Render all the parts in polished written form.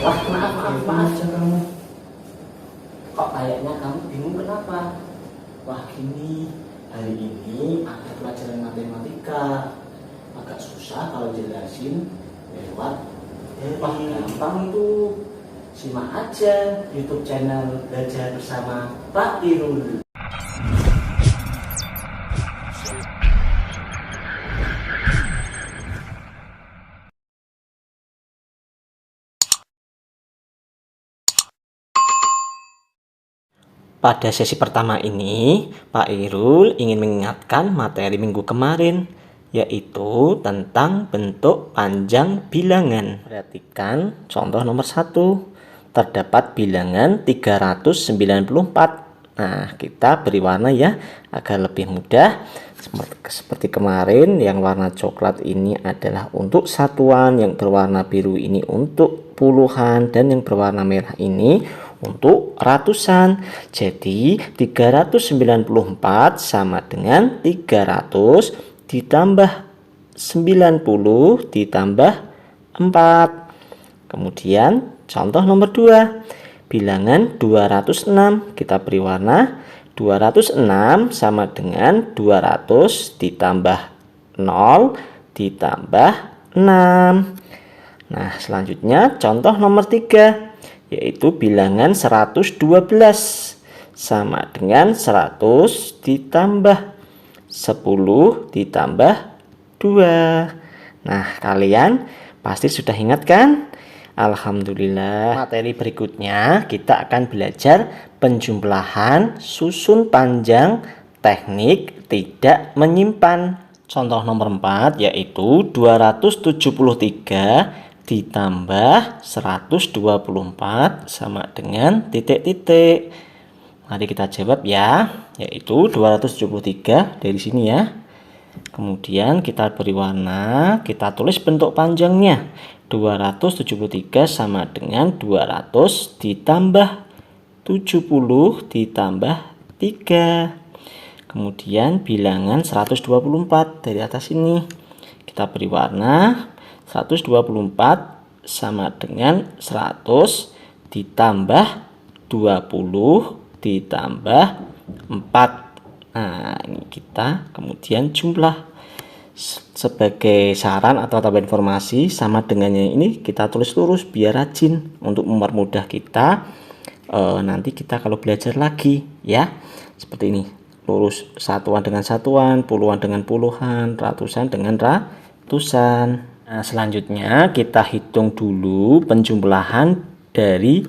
Wah, maaf aja kamu. Kok kayaknya kamu bingung kenapa? Wah, gini, hari ini ada pelajaran matematika. Agak susah kalau jelasin lewat wah, gampang itu. Simak aja YouTube channel Belajar Bersama Pak Irul. Pada sesi pertama ini, Pak Irul ingin mengingatkan materi minggu kemarin, yaitu tentang bentuk panjang bilangan. Perhatikan contoh nomor 1. Terdapat bilangan 394. Nah, kita beri warna ya, agar lebih mudah. Seperti kemarin, yang warna coklat ini adalah untuk satuan, yang berwarna biru ini untuk puluhan, dan yang berwarna merah ini untuk ratusan. Jadi 394 sama dengan 300 ditambah 90 ditambah 4. Kemudian contoh nomor 2, bilangan 206, kita beri warna. 206 sama dengan 200 ditambah 0 ditambah 6. Nah, selanjutnya contoh nomor 3, yaitu bilangan 112 sama dengan 100 ditambah 10 ditambah 2. Nah, kalian pasti sudah ingat kan? Alhamdulillah. Materi berikutnya kita akan belajar penjumlahan susun panjang teknik tidak menyimpan. Contoh nomor 4 yaitu 273 ditambah 124 sama dengan titik-titik. Mari kita jawab ya, yaitu 273 dari sini ya. Kemudian kita beri warna, kita tulis bentuk panjangnya. 273 sama dengan 200 ditambah 70 ditambah 3. Kemudian bilangan 124 dari atas ini. Kita beri warna. 124 sama dengan 100 ditambah 20 ditambah 4. Nah, ini kita kemudian jumlah. Sebagai saran atau tambah informasi, sama dengannya ini kita tulis lurus biar rajin untuk mempermudah kita nanti kita kalau belajar lagi ya. Seperti ini, lurus satuan dengan satuan, puluhan dengan puluhan, ratusan dengan ratusan. Nah, selanjutnya kita hitung dulu penjumlahan dari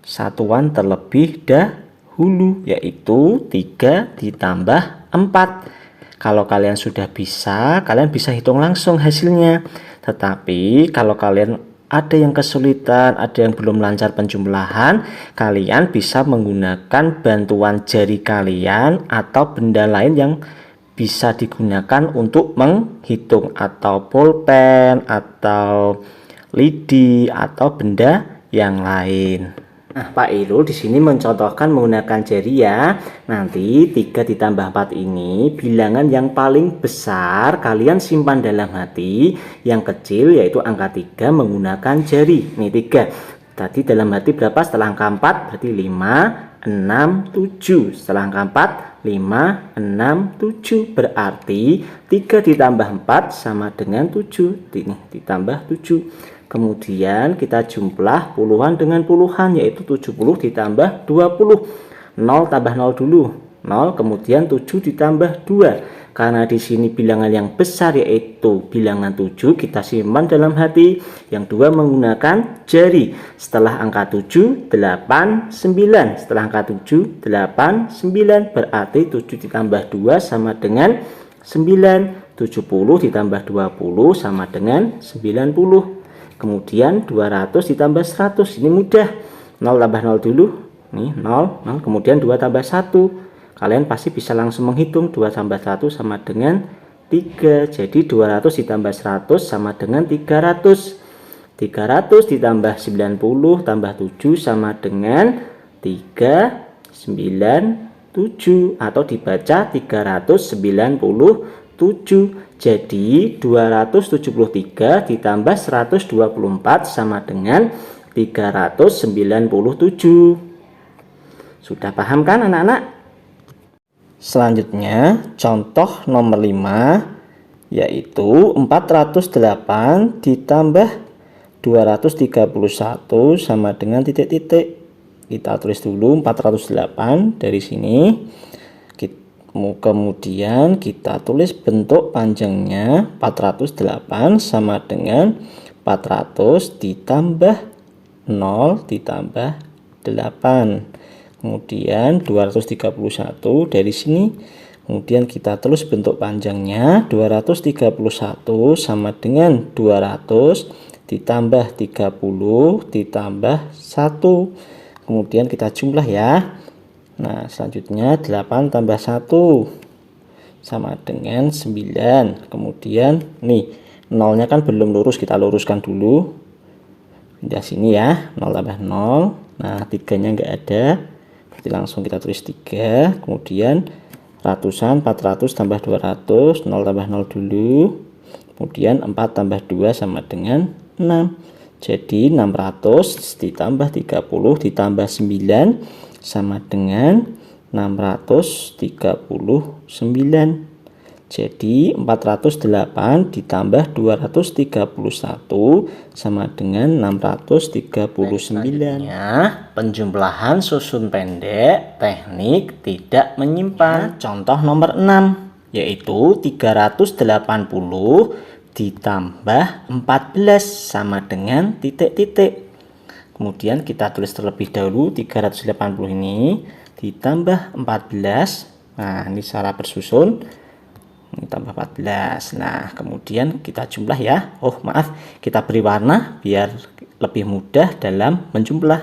satuan terlebih dahulu, yaitu 3 ditambah 4. Kalau kalian sudah bisa, kalian bisa hitung langsung hasilnya. Tetapi kalau kalian ada yang kesulitan, ada yang belum lancar penjumlahan, kalian bisa menggunakan bantuan jari kalian atau benda lain yang bisa digunakan untuk menghitung, atau pulpen atau lidi atau benda yang lain. Nah, Pak Irul di sini mencontohkan menggunakan jari ya. Nanti 3 ditambah 4 ini bilangan yang paling besar kalian simpan dalam hati, yang kecil yaitu angka 3 menggunakan jari. Ini 3. Tadi dalam hati berapa setelah angka 4? Berarti 5, 6, 7. Setelah angka 4, 5, 6, 7. Berarti 3 ditambah 4 sama dengan 7. Ini ditambah 7. Kemudian kita jumlah puluhan dengan puluhan, yaitu 70 ditambah 20. 0 tambah 0 dulu. 0, kemudian 7 ditambah 2. Karena di sini bilangan yang besar yaitu bilangan 7, kita simpan dalam hati. Yang 2 menggunakan jari. Setelah angka 7, 8, 9. Setelah angka 7, 8, 9. Berarti 7 ditambah 2 sama dengan 9. 70 ditambah 20 sama dengan 90. Kemudian 200 ditambah 100, ini mudah. 0 tambah 0 dulu. Nih 0, 0. Kemudian 2 tambah 1. Kalian pasti bisa langsung menghitung. 2 tambah 1 sama dengan 3. Jadi 200 ditambah 100 sama dengan 300. 300 ditambah 90 tambah 7 sama dengan 397, atau dibaca 397. Jadi 273 ditambah 124 sama dengan 397. Sudah paham kan anak-anak? Selanjutnya contoh nomor 5, yaitu 408 ditambah 231 sama dengan titik-titik. Kita tulis dulu 408 dari sini. Kemudian kita tulis bentuk panjangnya 408 sama dengan 400 ditambah 0 ditambah 8. Kemudian 231 dari sini. Kemudian kita tulis bentuk panjangnya 231 sama dengan 200 ditambah 30 ditambah 1. Kemudian kita jumlah ya. Nah, selanjutnya 8 tambah 1 sama dengan 9. Kemudian nih, nolnya kan belum lurus, kita luruskan dulu. Pindah sini ya, 0 tambah 0. Nah, 3-nya enggak ada. Berarti langsung kita tulis 3. Kemudian ratusan, 400 tambah 200, 0 tambah 0 dulu. Kemudian 4 tambah 2 sama dengan 6. Jadi 600 ditambah 30 ditambah 9 sama dengan 639. Jadi 408 ditambah 231 sama dengan 639. Penjumlahan susun pendek teknik tidak menyimpan. Contoh nomor 6, yaitu 380 ditambah 14 sama dengan titik-titik. Kemudian kita tulis terlebih dahulu 380 ini ditambah 14. Nah, ini secara bersusun. Ini tambah 14. Nah, kemudian kita jumlah ya. Oh, maaf, kita beri warna biar lebih mudah dalam menjumlah.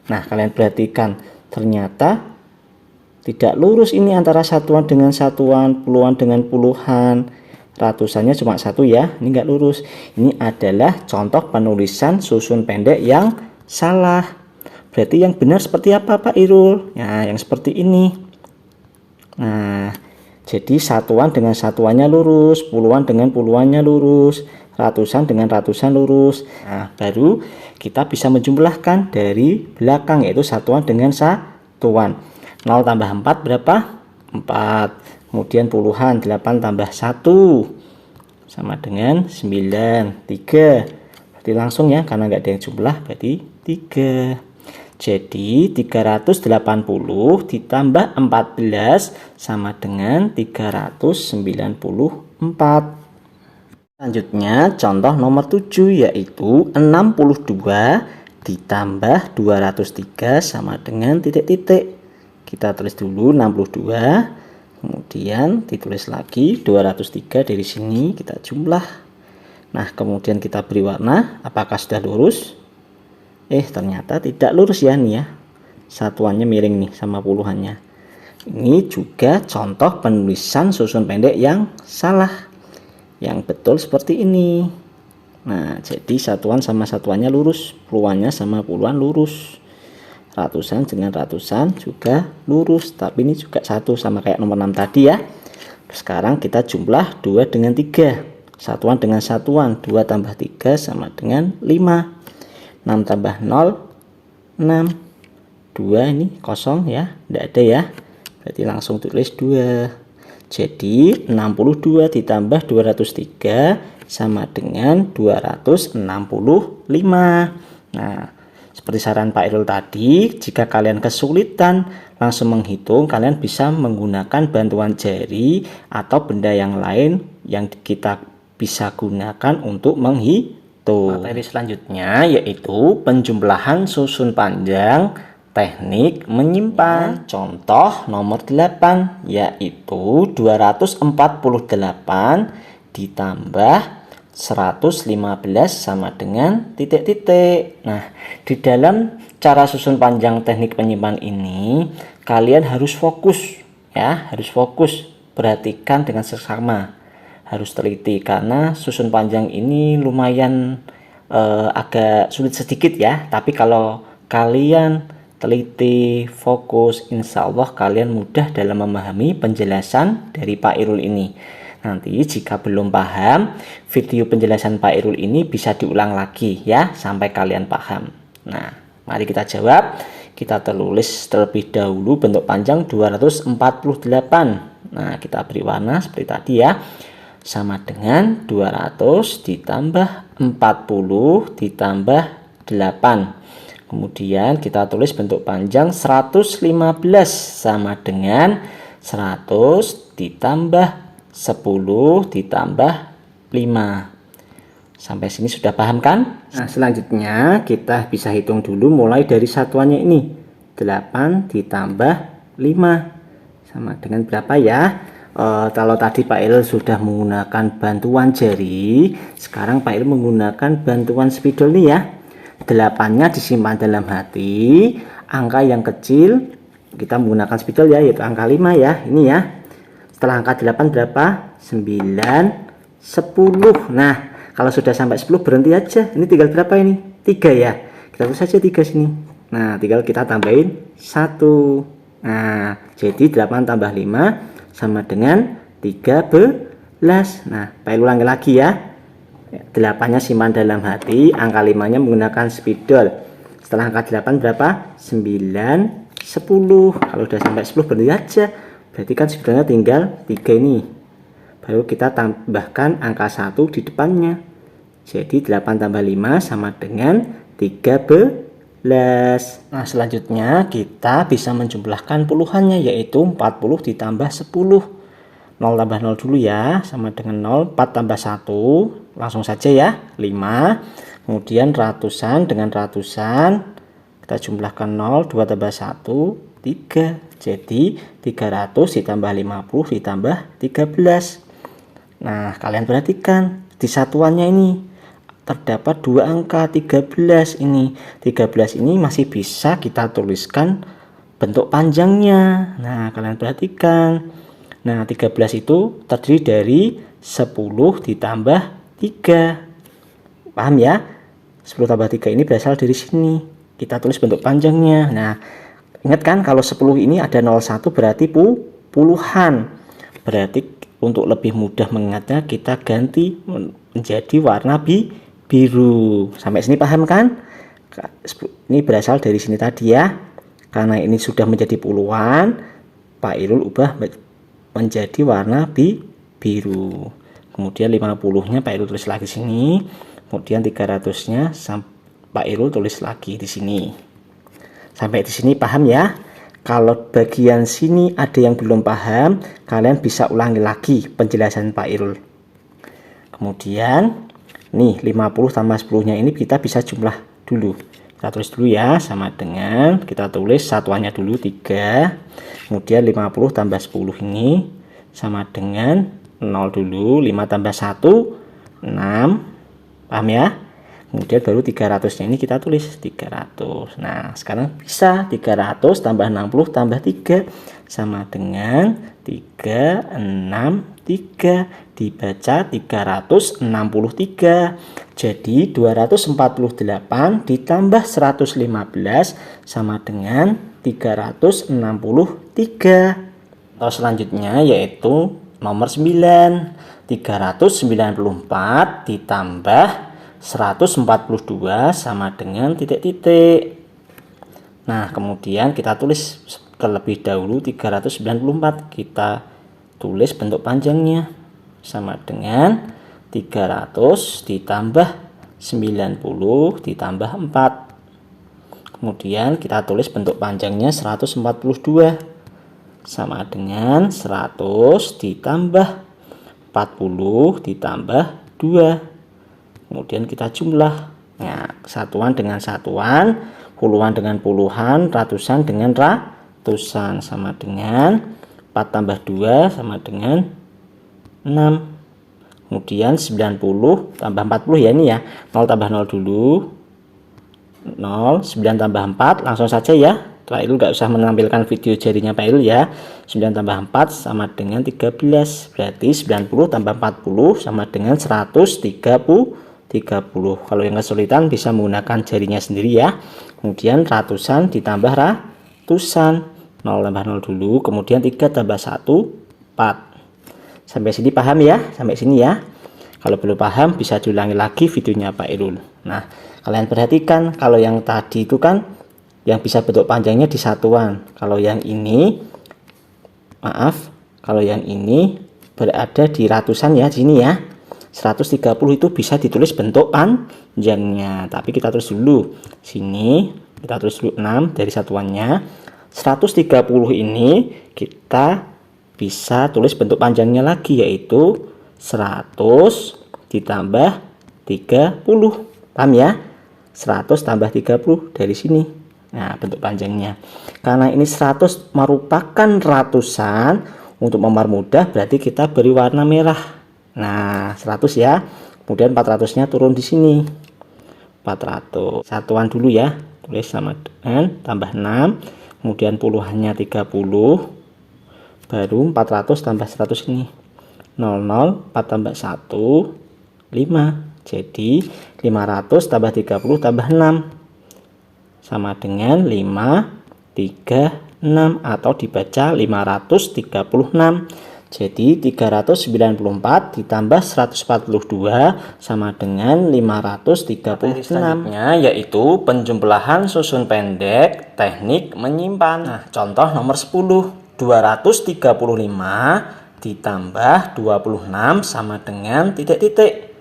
Nah, kalian perhatikan, ternyata tidak lurus ini antara satuan dengan satuan, puluhan dengan puluhan. Ratusannya cuma satu ya, ini enggak lurus. Ini adalah contoh penulisan susun pendek yang salah. Berarti yang benar seperti apa Pak Irul? Nah, yang seperti ini. Nah, jadi satuan dengan satuannya lurus, puluhan dengan puluhannya lurus, ratusan dengan ratusan lurus. Nah, baru kita bisa menjumlahkan dari belakang, yaitu satuan dengan satuan. 0 tambah 4 berapa? 4. Kemudian puluhan, 8 tambah 1 sama dengan 9. 3. Berarti langsung ya, karena nggak ada yang jumlah, berarti 3. Jadi 380 ditambah 14 sama dengan 394. Selanjutnya contoh nomor 7, yaitu 62 ditambah 203 sama dengan titik-titik. Kita tulis dulu 62. Kemudian ditulis lagi 203 dari sini, kita jumlah. Nah, kemudian kita beri warna. Apakah sudah lurus? Ternyata tidak lurus ya nih ya. Satuannya miring nih sama puluhannya. Ini juga contoh penulisan susun pendek yang salah. Yang betul seperti ini. Nah, jadi satuan sama satuannya lurus, puluhannya sama puluhan lurus. Ratusan dengan ratusan juga lurus, tapi ini juga satu sama kayak nomor 6 tadi ya. Sekarang kita jumlah 2 dengan 3, satuan dengan satuan, 2 tambah 3 sama dengan 5. 6 tambah 0 6. 2 ini kosong ya, tidak ada ya, berarti langsung tulis 2. Jadi 62 ditambah 203 sama dengan 265. Nah, seperti saran Pak Irul tadi, jika kalian kesulitan langsung menghitung, kalian bisa menggunakan bantuan jari atau benda yang lain yang kita bisa gunakan untuk menghitung. Materi selanjutnya yaitu penjumlahan susun panjang teknik menyimpan. Contoh nomor 8, yaitu 248 ditambah 115 sama dengan titik-titik. Nah, di dalam cara susun panjang teknik penyimpan ini, kalian harus fokus ya, harus fokus. Perhatikan dengan seksama, harus teliti karena susun panjang ini lumayan agak sulit sedikit ya. Tapi kalau kalian teliti, fokus, insya Allah kalian mudah dalam memahami penjelasan dari Pak Irul ini. Nanti jika belum paham, video penjelasan Pak Irul ini bisa diulang lagi ya, sampai kalian paham. Nah, mari kita jawab. Kita tulis terlebih dahulu bentuk panjang 248. Nah, kita beri warna seperti tadi ya. Sama dengan 200 ditambah 40 ditambah 8. Kemudian kita tulis bentuk panjang 115 sama dengan 100 ditambah 10 ditambah 5. Sampai sini sudah paham kan? Nah, selanjutnya kita bisa hitung dulu mulai dari satuannya ini. 8 ditambah 5 sama dengan berapa ya? Kalau tadi Pak Irul sudah menggunakan bantuan jari, sekarang Pak Irul menggunakan bantuan spidol nih ya. 8-nya disimpan dalam hati, angka yang kecil kita menggunakan spidol ya, yaitu angka 5 ya. Ini ya. Setelah angka 8 berapa? 9, 10. Nah, kalau sudah sampai 10 berhenti aja. Ini tinggal berapa ini? 3 ya. Kita tulis saja 3 sini. Nah, tinggal kita tambahin 1. Nah, jadi 8 tambah 5 sama dengan 13. Nah, Pak Irul ulangi lagi ya. 8-nya simpan dalam hati, angka 5-nya menggunakan spidol. Setelah angka 8 berapa? 9, 10. Kalau udah sampai 10 berhenti aja. Berarti kan spidolnya tinggal 3 ini. Baru kita tambahkan angka 1 di depannya. Jadi 8 tambah 5 sama dengan 13. Nah, selanjutnya kita bisa menjumlahkan puluhannya, yaitu 40 ditambah 10. 0 tambah 0 dulu ya, sama dengan 0. 4 tambah 1, langsung saja ya, 5. Kemudian ratusan dengan ratusan, kita jumlahkan 0. 2 tambah 1, 3. Jadi 300 ditambah 50 ditambah 13. Nah, kalian perhatikan di satuannya ini terdapat 2 angka 13 ini. 13 ini masih bisa kita tuliskan bentuk panjangnya. Nah, kalian perhatikan. Nah, 13 itu terdiri dari 10 ditambah 3. Paham ya? 10 tambah 3 ini berasal dari sini. Kita tulis bentuk panjangnya. Nah, ingat kan kalau 10 ini ada 01 berarti puluhan. Berarti untuk lebih mudah mengingatnya kita ganti menjadi warna biru. Sampai sini paham kan? Ini berasal dari sini tadi ya. Karena ini sudah menjadi puluhan, Pak Irul ubah menjadi warna biru. Kemudian 50-nya Pak Irul tulis lagi sini. Kemudian 300-nya Pak Irul tulis lagi di sini. Sampai di sini paham ya? Kalau bagian sini ada yang belum paham, kalian bisa ulangi lagi penjelasan Pak Irul. Kemudian nih 50 tambah 10-nya ini kita bisa jumlah dulu. Kita tulis dulu ya, sama dengan kita tulis satuannya dulu 3. Kemudian 50 tambah 10 ini sama dengan 0 dulu. 5 tambah 1, 6. Paham ya? Kemudian baru 300-nya ini kita tulis 300. Nah, sekarang bisa 300 tambah 60 tambah 3 sama dengan 363. Dibaca 363. Jadi 248 ditambah 115 sama dengan 363. Atau selanjutnya yaitu nomor 9. 394 ditambah 142 sama dengan titik-titik. Nah, kemudian kita tulis terlebih dahulu 394. Kita tulis bentuk panjangnya sama dengan 300 ditambah 90 ditambah 4. Kemudian kita tulis bentuk panjangnya 142 sama dengan 100 ditambah 40 ditambah 2. Kemudian kita jumlah. Nah, satuan dengan satuan, puluhan dengan puluhan, ratusan dengan ratusan, sama dengan 4 tambah 2 sama dengan 6. Kemudian 90 tambah 40 ya, ini ya, 0 tambah 0 dulu, 0. 9 tambah 4 langsung saja ya, Pak Irul nggak usah menampilkan video jarinya Pak Irul ya. 9 tambah 4 sama dengan 13. Berarti 90 tambah 40 sama dengan 130. Kalau yang kesulitan bisa menggunakan jarinya sendiri ya. Kemudian ratusan ditambah ratusan. 0 tambah 0 dulu. Kemudian 3 tambah 1, 4. Sampai sini paham ya? Sampai sini ya. Kalau belum paham bisa diulangi lagi videonya Pak Irul. Nah, kalian perhatikan kalau yang tadi itu kan yang bisa bentuk panjangnya di satuan. Kalau yang ini, maaf, kalau yang ini berada di ratusan ya, di sini ya. 130 itu bisa ditulis bentuk panjangnya. Tapi kita tulis dulu. Sini kita tulis dulu 6 dari satuannya. 130 ini kita bisa tulis bentuk panjangnya lagi, yaitu 100 ditambah 30. Paham ya? 100 tambah 30 dari sini. Nah, bentuk panjangnya. Karena ini 100 merupakan ratusan, untuk mempermudah berarti kita beri warna merah. Nah, 100 ya. Kemudian 400-nya turun di sini. 400. Satuan dulu ya. Tulis sama dengan tambah 6, kemudian puluhannya 30. Baru 400 tambah 100 ini 00, 4 tambah 1 5, jadi 500 tambah 30 tambah 6 sama dengan 536 atau dibaca 536. Jadi 394 ditambah 142 sama dengan 536. Selanjutnya yaitu penjumlahan susun pendek teknik menyimpan. Nah, contoh nomor 10. 235 ditambah 26 sama dengan titik-titik.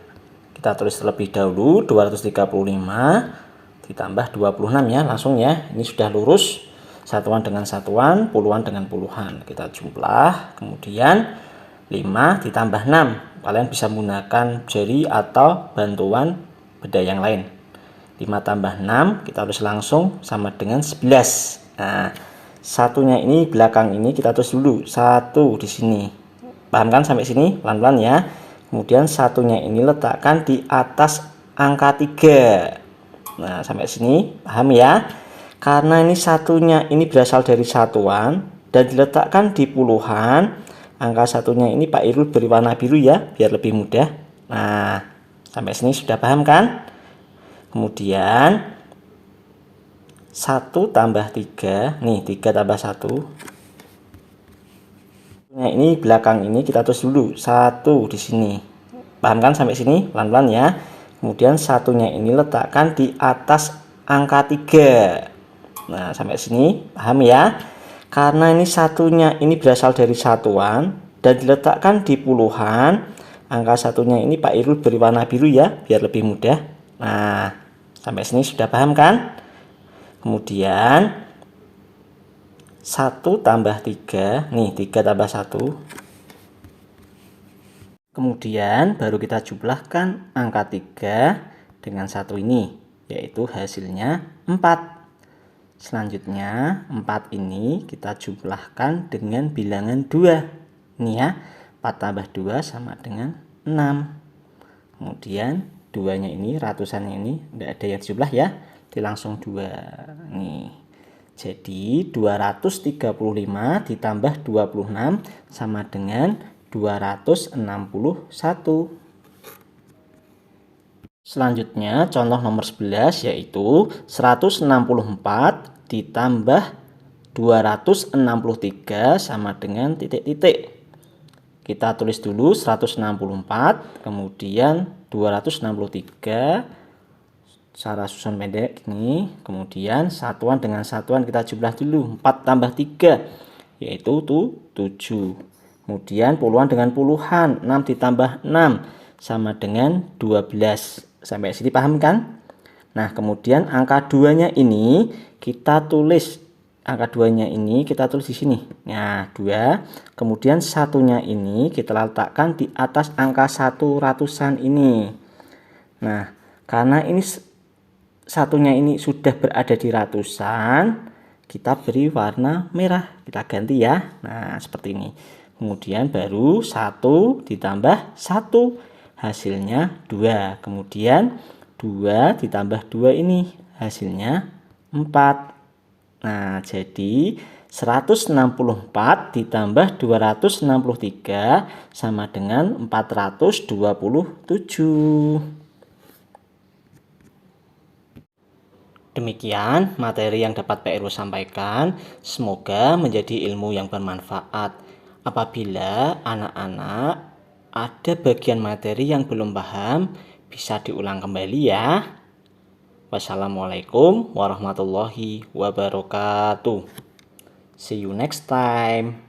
Kita tulis terlebih dahulu 235 ditambah 26 ya, langsung ya. Ini sudah lurus, satuan dengan satuan, puluhan dengan puluhan. Kita jumlah, kemudian 5 ditambah 6. Kalian bisa menggunakan jari atau bantuan benda yang lain. 5 tambah 6 kita tulis langsung sama dengan 11. Nah, satunya ini belakang ini kita tulis dulu 1 di sini. Paham kan sampai sini? Pelan-pelan ya. Kemudian satunya ini letakkan di atas angka 3. Nah, sampai sini paham ya? Karena ini satunya ini berasal dari satuan dan diletakkan di puluhan, angka satunya ini Pak Irul beri warna biru ya, biar lebih mudah. Nah, sampai sini sudah paham kan? Kemudian 1 tambah 3, nih 3 tambah 1. Nah, ini belakang ini kita tulis dulu 1 di sini. Paham kan sampai sini? Pelan-pelan ya. Kemudian satunya ini letakkan di atas angka 3. Nah, sampai sini paham ya? Karena ini satunya ini berasal dari satuan dan diletakkan di puluhan, angka satunya ini Pak Irul beri warna biru ya, biar lebih mudah. Nah, sampai sini sudah paham kan? Kemudian 1 tambah 3, nih 3 tambah 1. Kemudian baru kita jumlahkan angka 3 dengan 1 ini, yaitu hasilnya 4. Selanjutnya 4 ini kita jumlahkan dengan bilangan 2. Ini ya, 4 tambah 2 sama dengan 6. Kemudian 2-nya ini, ratusannya ini tidak ada yang jumlah ya, langsung 2 nih. Jadi 235 ditambah 26 sama dengan 261. Selanjutnya contoh nomor 11 yaitu 164 ditambah 263 sama dengan titik-titik. Kita tulis dulu 164, kemudian 263 secara susun pendek ini, kemudian satuan dengan satuan kita jumlah dulu 4 tambah 3 yaitu 7. Kemudian puluhan dengan puluhan 6 ditambah 6 sama dengan 12. Sampai sini paham kan? Nah, kemudian angka 2-nya ini kita tulis, angka 2-nya ini kita tulis di sini. Nah, 2. Kemudian satunya ini kita letakkan di atas angka 1 ratusan ini. Nah, karena ini satunya ini sudah berada di ratusan, kita beri warna merah, kita ganti ya. Nah, seperti ini. Kemudian baru 1 ditambah 1 hasilnya 2. Kemudian 2 ditambah 2 ini hasilnya 4. Nah, jadi 164 ditambah 263 sama dengan 427. Demikian materi yang dapat Pak Irul sampaikan. Semoga menjadi ilmu yang bermanfaat. Apabila anak-anak ada bagian materi yang belum paham, bisa diulang kembali ya. Wassalamualaikum warahmatullahi wabarakatuh. See you next time.